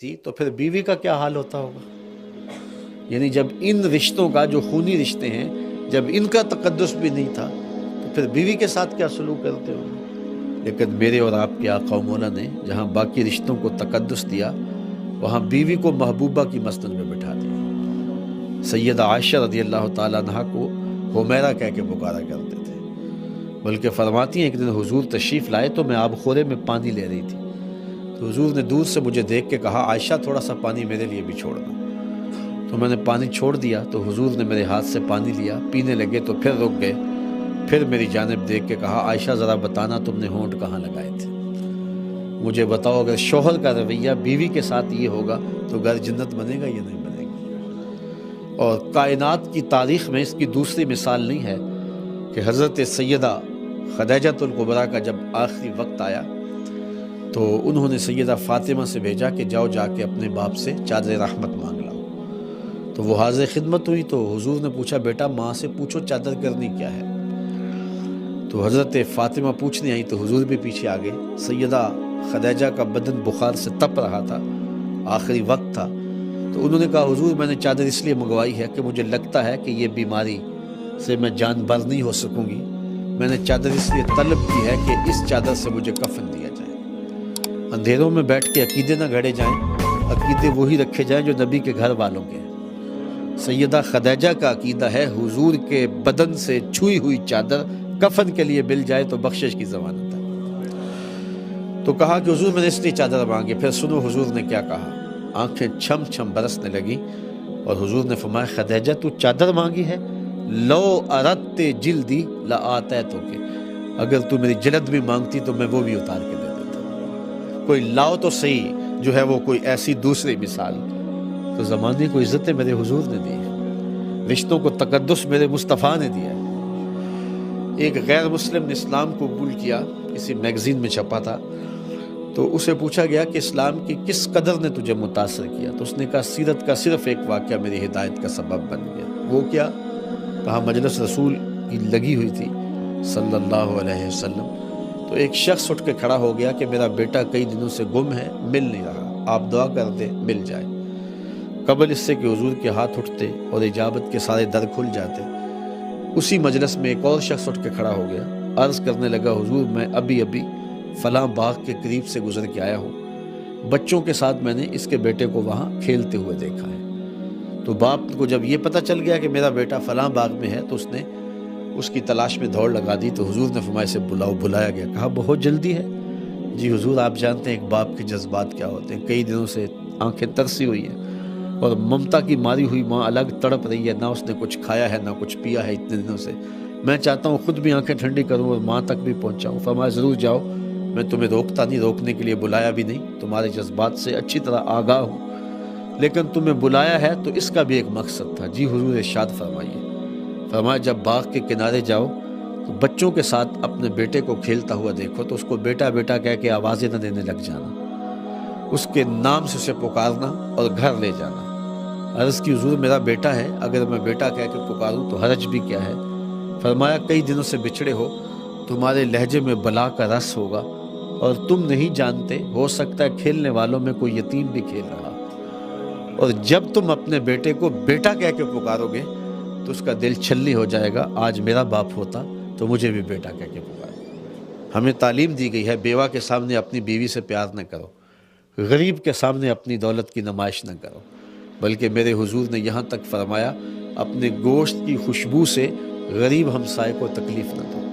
تھی تو پھر بیوی کا کیا حال ہوتا ہوگا؟ یعنی جب ان رشتوں کا جو خونی رشتے ہیں جب ان کا تقدس بھی نہیں تھا تو پھر بیوی کے ساتھ کیا سلوک کرتے ہوں گے؟ لیکن میرے اور آپ کے آقا و مولا نے جہاں باقی رشتوں کو تقدس دیا وہاں بیوی کو محبوبہ کی مسند میں بٹھا دیا۔ سیدہ عائشہ رضی اللہ تعالیٰ عنہ کو حمیرہ کہہ کے پکارا کرتے تھے، بلکہ فرماتی ہیں ایک دن حضور تشریف لائے تو میں آب خورے میں پانی لے رہی تھی تو حضور نے دور سے مجھے دیکھ کے کہا عائشہ تھوڑا سا پانی میرے لیے بھی چھوڑنا، تو میں نے پانی چھوڑ دیا تو حضور نے میرے ہاتھ سے پانی لیا، پینے لگے تو پھر رک گئے، پھر میری جانب دیکھ کے کہا عائشہ ذرا بتانا تم نے ہونٹ کہاں لگائے تھے، مجھے بتاؤ اگر شوہر کا رویہ بیوی کے ساتھ یہ ہوگا تو گھر جنت بنے گا یا نہیں بنے گا؟ اور کائنات کی تاریخ میں اس کی دوسری مثال نہیں ہے کہ حضرت سیدہ خدیجہ الکبریٰ کا جب آخری وقت آیا تو انہوں نے سیدہ فاطمہ سے بھیجا کہ جاؤ جا کے اپنے باپ سے چادر رحمت مانگ لاؤ، تو وہ حاضر خدمت ہوئی تو حضور نے پوچھا بیٹا ماں سے پوچھو چادر کرنی کیا ہے، تو حضرت فاطمہ پوچھنے آئی تو حضور بھی پیچھے آگے، سیدہ خدیجہ کا بدن بخار سے تپ رہا تھا، آخری وقت تھا، تو انہوں نے کہا حضور میں نے چادر اس لیے منگوائی ہے کہ مجھے لگتا ہے کہ یہ بیماری سے میں جان بر نہیں ہو سکوں گی، میں نے چادر اس لیے طلب کی ہے کہ اس چادر سے مجھے کفن دیا جائے، اندھیروں میں بیٹھ کے عقیدے نہ گھڑے جائیں، عقیدے وہی رکھے جائیں جو نبی کے گھر والوں کے ہیں۔ سیدہ خدیجہ کا عقیدہ ہے حضور کے بدن سے چھوئی ہوئی چادر کفن کے لیے مل جائے تو بخشش کی ضمانت ہے، تو کہا کہ حضور میں نے اس لیے چادر مانگی، پھر سنو حضور نے کیا کہا، آنکھیں چھم چھم برسنے لگی اور حضور نے فرمایا خدیجہ تو چادر مانگی ہے، لو اردت جلدی لآتیتک، اگر تو میری جلد بھی مانگتی تو میں وہ بھی اتار کے دے دیتا، کوئی لاؤ تو صحیح جو ہے وہ کوئی ایسی دوسری مثال، تو زمانے کو عزتیں میرے حضور نے دی، رشتوں کو تقدس میرے مصطفیٰ نے دیا ہے۔ ایک غیر مسلم نے اسلام کو قبول کیا، کسی میگزین میں چھپا تھا، تو اسے پوچھا گیا کہ اسلام کی کس قدر نے تجھے متاثر کیا، تو اس نے کہا سیرت کا صرف ایک واقعہ میری ہدایت کا سبب بن گیا، وہ کیا؟ کہا مجلس رسول کی لگی ہوئی تھی صلی اللہ علیہ وسلم، تو ایک شخص اٹھ کے کھڑا ہو گیا کہ میرا بیٹا کئی دنوں سے گم ہے، مل نہیں رہا، آپ دعا کر دیں مل جائے، قبل اس سے کہ حضور کے ہاتھ اٹھتے اور اجابت کے سارے در کھل جاتے، اسی مجلس میں ایک اور شخص اٹھ کے کھڑا ہو گیا، عرض کرنے لگا حضور میں ابھی فلاں باغ کے قریب سے گزر کے آیا ہوں، بچوں کے ساتھ میں نے اس کے بیٹے کو وہاں کھیلتے ہوئے دیکھا ہے، تو باپ کو جب یہ پتہ چل گیا کہ میرا بیٹا فلاں باغ میں ہے تو اس نے اس کی تلاش میں دوڑ لگا دی، تو حضور نے فرمایا سے بلایا گیا، کہا بہت جلدی ہے؟ جی حضور آپ جانتے ہیں ایک باپ کے جذبات کیا ہوتے ہیں، کئی دنوں سے آنکھیں ترسی ہوئی ہیں اور ممتا کی ماری ہوئی ماں الگ تڑپ رہی ہے، نہ اس نے کچھ کھایا ہے نہ کچھ پیا ہے اتنے دنوں سے، میں چاہتا ہوں خود بھی آنکھیں ٹھنڈی کروں اور ماں تک بھی پہنچاؤں، فرمایا ضرور جاؤ، میں تمہیں روکتا نہیں، روکنے کے لیے بلایا بھی نہیں، تمہارے جذبات سے اچھی طرح آگاہ ہوں، لیکن تمہیں بلایا ہے تو اس کا بھی ایک مقصد تھا، جی حضور ارشاد فرمائیے، فرمایا جب باغ کے کنارے جاؤ تو بچوں کے ساتھ اپنے بیٹے کو کھیلتا ہوا دیکھو تو اس کو بیٹا بیٹا کہہ کے آوازیں نہ دینے لگ جانا، اس کے نام سے اسے پکارنا اور گھر لے جانا۔ عرض کی حضور میرا بیٹا ہے، اگر میں بیٹا کہہ کے پکاروں تو حرج بھی کیا ہے؟ فرمایا کئی دنوں سے بچھڑے ہو، تمہارے لہجے میں بلا کا رس ہوگا اور تم نہیں جانتے، ہو سکتا ہے کھیلنے والوں میں کوئی یتیم بھی کھیل رہا، اور جب تم اپنے بیٹے کو بیٹا کہہ کے پکارو گے تو اس کا دل چھلنی ہو جائے گا، آج میرا باپ ہوتا تو مجھے بھی بیٹا کہہ کے پکارو۔ ہمیں تعلیم دی گئی ہے بیوہ کے سامنے اپنی بیوی سے پیار نہ کرو، غریب کے سامنے اپنی دولت کی نمائش نہ کرو، بلکہ میرے حضور نے یہاں تک فرمایا اپنے گوشت کی خوشبو سے غریب ہمسائے کو تکلیف نہ دو،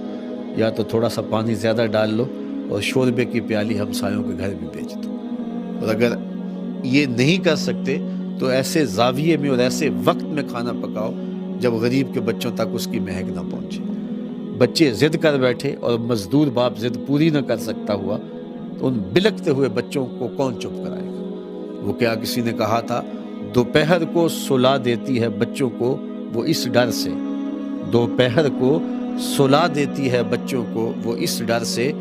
یا تو تھوڑا سا پانی زیادہ ڈال لو اور شوربے کی پیالی ہمسایوں کے گھر بھی بیچ دو، اور اگر یہ نہیں کر سکتے تو ایسے زاویے میں اور ایسے وقت میں کھانا پکاؤ جب غریب کے بچوں تک اس کی مہک نہ پہنچے، بچے ضد کر بیٹھے اور مزدور باپ ضد پوری نہ کر سکتا ہوا تو ان بلکتے ہوئے بچوں کو کون چپ کرائے گا؟ وہ کیا کسی نے کہا تھا دوپہر کو سلا دیتی ہے بچوں کو وہ اس ڈر سے، دوپہر کو سلا دیتی ہے بچوں کو وہ اس ڈر سے،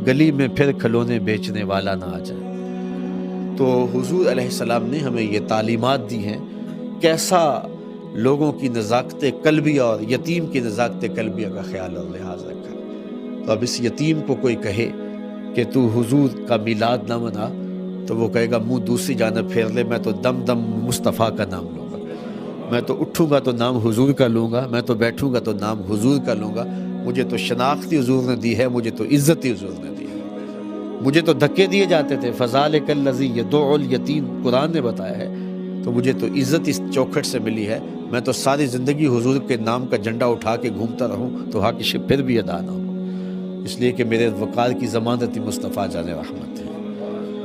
گلی میں پھر کھلونے بیچنے والا نہ آ جائے۔ تو حضور علیہ السلام نے ہمیں یہ تعلیمات دی ہیں، کیسا لوگوں کی نزاکت قلبیہ اور یتیم کی نزاکت قلبیہ کا خیال اور لحاظ رکھا۔ تو اب اس یتیم کو کوئی کہے کہ تو حضور کا میلاد نہ منا تو وہ کہے گا منہ دوسری جانب پھیر لے، میں تو دم دم مصطفیٰ کا نام لوں گا، میں تو اٹھوں گا تو نام حضور کا لوں گا، میں تو بیٹھوں گا تو نام حضور کا لوں گا، مجھے تو شناخت ہی حضور نے دی ہے، مجھے تو عزت ہی حضور نے دی ہے۔ مجھے تو دھکے دیے جاتے تھے، فذالک الذی یدعو الیتیم، قرآن نے بتایا ہے، تو مجھے تو عزت اس چوکھٹ سے ملی ہے، میں تو ساری زندگی حضور کے نام کا جھنڈا اٹھا کے گھومتا رہوں تو حق پھر بھی ادا نہ ہو، اس لیے کہ میرے وقار کی ضمانت ہی مصطفیٰ جان رحمت ہے۔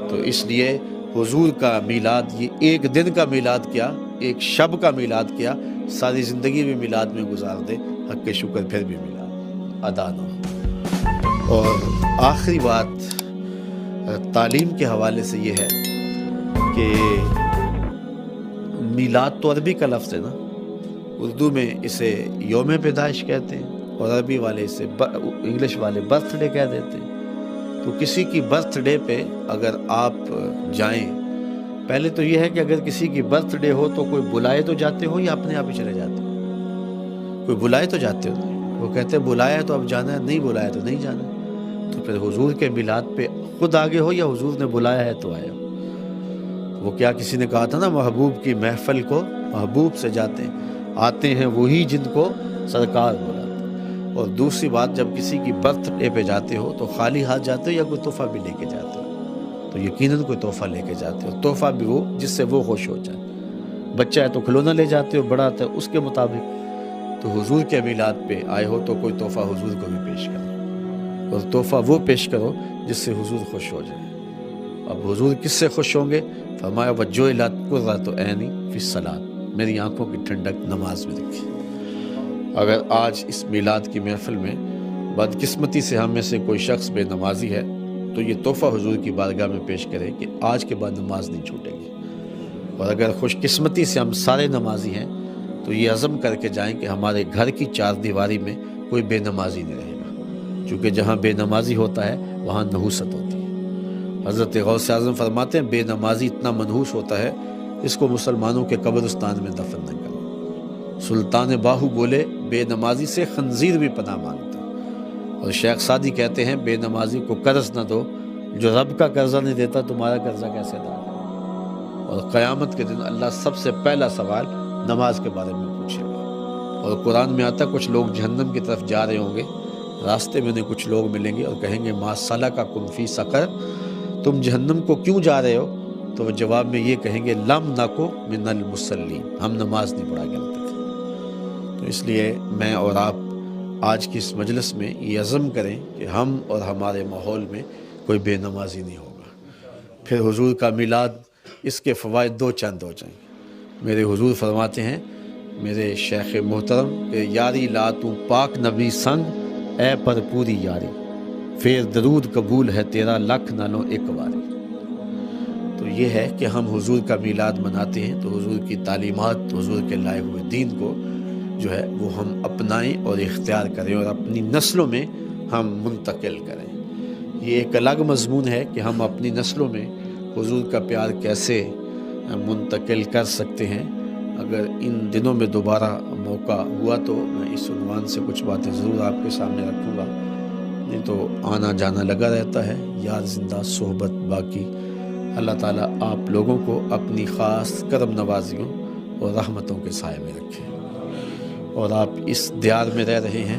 تو اس لیے حضور کا میلاد، یہ ایک دن کا میلاد کیا، ایک شب کا میلاد کیا، ساری زندگی بھی میلاد میں گزار دے، حق شکر پھر بھی میلاد ادا نہ ہو۔ اور آخری بات تعلیم کے حوالے سے یہ ہے کہ میلاد تو عربی کا لفظ ہے نا، اردو میں اسے یوم پیدائش کہتے ہیں اور عربی والے اسے انگلش والے برتھ ڈے کہہ دیتے ہیں۔ تو کسی کی برتھ ڈے پہ اگر آپ جائیں، پہلے تو یہ ہے کہ اگر کسی کی برتھ ڈے ہو تو کوئی بلائے تو جاتے ہو یا اپنے آپ ہی چلے جاتے ہو؟ کوئی بلائے تو جاتے ہو، وہ کہتے ہیں بلایا ہے تو اب جانا ہے، نہیں بلایا تو نہیں جانا۔ تو پھر حضور کے میلاد پہ خود آگے ہو یا حضور نے بلایا ہے تو آئے ہو۔ وہ کیا کسی نے کہا تھا نا، محبوب کی محفل کو محبوب سے جاتے ہیں، آتے ہیں وہی جن کو سرکار بلاتے ہیں۔ اور دوسری بات، جب کسی کی برتھ ڈے پہ جاتے ہو تو خالی ہاتھ جاتے ہو یا کوئی تحفہ بھی لے کے جاتے ہو؟ تو یقیناً کوئی تحفہ لے کے جاتے ہو، تحفہ بھی وہ جس سے وہ خوش ہو جائے۔ بچہ ہے تو کھلونا لے جاتے ہو، بڑا ہے اس کے مطابق۔ تو حضور کے میلاد پہ آئے ہو تو کوئی تحفہ حضور کو بھی پیش کرو، اور تحفہ وہ پیش کرو جس سے حضور خوش ہو جائے۔ اب حضور کس سے خوش ہوں گے؟ فرمایا وَجُعِلَتْ قُرَّةُ عَيْنِي فِي الصَّلَاةِ، میری آنکھوں کی ٹھنڈک نماز میں رکھی۔ اگر آج اس میلاد کی محفل میں بدقسمتی سے ہم میں سے کوئی شخص بے نمازی ہے تو یہ تحفہ حضور کی بارگاہ میں پیش کرے کہ آج کے بعد نماز نہیں چھوٹے گی۔ اور اگر خوش قسمتی سے ہم سارے نمازی ہیں تو یہ عزم کر کے جائیں کہ ہمارے گھر کی چار دیواری میں کوئی بے نمازی نہیں رہے گا، کیونکہ جہاں بے نمازی ہوتا ہے وہاں نحوست ہوتی ہے۔ حضرت غوث اعظم فرماتے ہیں بے نمازی اتنا منحوس ہوتا ہے اس کو مسلمانوں کے قبرستان میں دفن نہ کرو۔ سلطان باہو بولے بے نمازی سے خنزیر بھی پناہ مانگتا ہے۔ اور شیخ سعدی کہتے ہیں بے نمازی کو قرض نہ دو، جو رب کا قرضہ نہیں دیتا تمہارا قرضہ کیسے ادا کرے؟ اور قیامت کے دن اللہ سب سے پہلا سوال نماز کے بارے میں پوچھے گا۔ اور قرآن میں آتا کچھ لوگ جہنم کی طرف جا رہے ہوں گے، راستے میں انہیں کچھ لوگ ملیں گے اور کہیں گے ما سلککم فی سقر، تم جہنم کو کیوں جا رہے ہو؟ تو وہ جواب میں یہ کہیں گے لم نکو من المصلین، ہم نماز نہیں پڑھا کرتے تھے۔ تو اس لیے میں اور آپ آج کی اس مجلس میں یہ عزم کریں کہ ہم اور ہمارے ماحول میں کوئی بے نمازی نہیں ہوگا۔ پھر حضور کا میلاد، اس کے فوائد دو چند ہو جائیں۔ میرے حضور فرماتے ہیں، میرے شیخ محترم، کہ یاری لا تو پاک نبی سنگ اے پر پوری یاری، پھر درود قبول ہے تیرا لکھ نہ لو ایک واری۔ تو یہ ہے کہ ہم حضور کا میلاد مناتے ہیں تو حضور کی تعلیمات، حضور کے لائے ہوئے دین کو جو ہے وہ ہم اپنائیں اور اختیار کریں اور اپنی نسلوں میں ہم منتقل کریں۔ یہ ایک الگ مضمون ہے کہ ہم اپنی نسلوں میں حضور کا پیار کیسے منتقل کر سکتے ہیں۔ اگر ان دنوں میں دوبارہ موقع ہوا تو میں اس عنوان سے کچھ باتیں ضرور آپ کے سامنے رکھوں گا، نہیں تو آنا جانا لگا رہتا ہے، یار زندہ صحبت باقی۔ اللہ تعالیٰ آپ لوگوں کو اپنی خاص کرم نوازیوں اور رحمتوں کے سائے میں رکھے۔ اور آپ اس دیار میں رہ رہے ہیں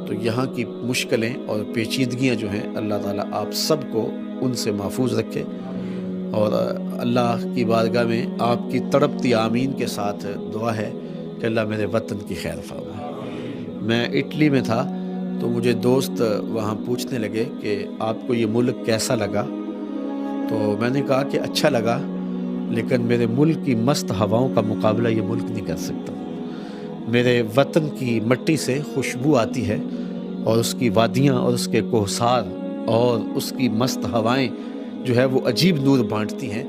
تو یہاں کی مشکلیں اور پیچیدگیاں جو ہیں اللہ تعالیٰ آپ سب کو ان سے محفوظ رکھے، اور اللہ کی بارگاہ میں آپ کی تڑپتی آمین کے ساتھ دعا ہے کہ اللہ میرے وطن کی خیر فرمائے۔ میں اٹلی میں تھا تو مجھے دوست وہاں پوچھنے لگے کہ آپ کو یہ ملک کیسا لگا؟ تو میں نے کہا کہ اچھا لگا، لیکن میرے ملک کی مست ہواؤں کا مقابلہ یہ ملک نہیں کر سکتا۔ میرے وطن کی مٹی سے خوشبو آتی ہے، اور اس کی وادیاں اور اس کے کوہسار اور اس کی مست ہوائیں جو ہے وہ عجیب نور بانٹتی ہیں۔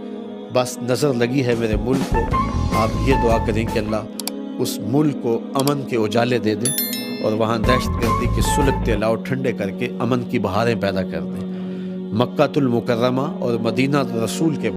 بس نظر لگی ہے میرے ملک کو، آپ یہ دعا کریں کہ اللہ اس ملک کو امن کے اجالے دے دیں اور وہاں دہشت گردی کے سلگتے الاؤ ٹھنڈے کر کے امن کی بہاریں پیدا کر دیں۔ مکہ المکرمہ اور مدینہ رسول کے